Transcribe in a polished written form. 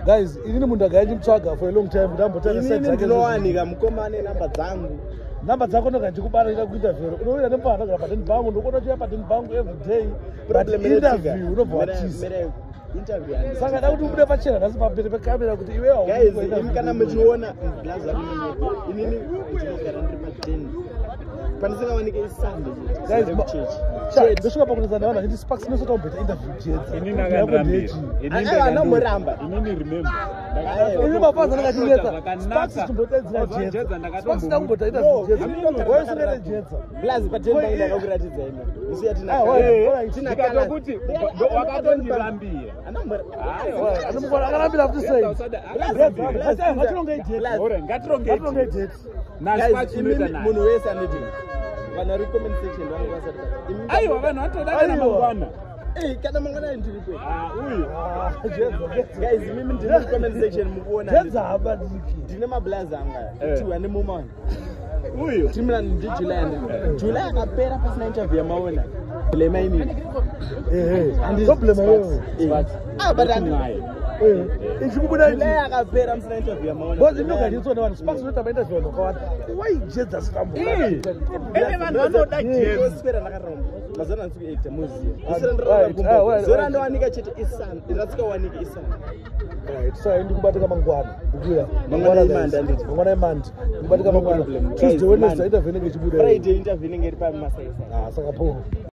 Guys, inini munhu agaye chimtsvaga for a long time kuti ambotanga set dzake. Ndinowanika mukomane namba dzangu. Namba dzako ndoga ndikubara ita kuita vhero. Unoenda nepana kana patent bangu ndokona kuya patent bangu every day. Problem interview unobva watiza. Interview. Saka da kuti ubude pachena nasi pamberi pekamera kuti iwe hawo. Guys, kana muchiona blaza inini ndinogara ndiri pateni. Pandisikawanike isande. Guys, ndosvika pakunetsana navanhu achiti Sparks inosotombeta interview Jedza. Inini akandirambira. Anomuramba. Inini remember. Ini mapaza ndakachinetsa. Sparks chimbotedzera Jedza. Sparks ndakumbota interview Jedza. Wewe usinere Jedza. Blazi pateni bangu ndakakuratidza ine. Musiyatina. Tina kuti wakatondirambira. Anomukora akarambira kuti sei. Ngatironge Jedza. Ore, ngatironge Jedza. Munhu wese aneti. Vanhu recommend section vanokasarika. Aiwa vanhu vatoda kana mangwana. Kana mangwana ndiri kwe. Uyu. Guys, mimi ndine comment section mukuona. Jedza hapa ndiki. Ndine mablaza anga. Tiwa nemumana. Uyu. Timina ndi July ndi. July akapera pasina interview yamaona. Blame ini. Problem wewe. But I'm ichikubuda July akapera msina interview yamaona. Bozi ndoga nditsona vanhu Sparks notamba interview nokawanda. Why Jedza sitambo? Ene vanhu vanoda Jedza. Spera nakaromba. Mazana nsuku 8 muziya. Zora ndowanika chete isana. Iratsika wanika isana. Right, ndikubatika mangwana. Ukuya. Mangwana imanda nditi. Mangwana imanda. Ndikubatika mangwana. Tuesday Wednesday interview ngechibuda. Friday interview ngeri pa masaisa. Saka po.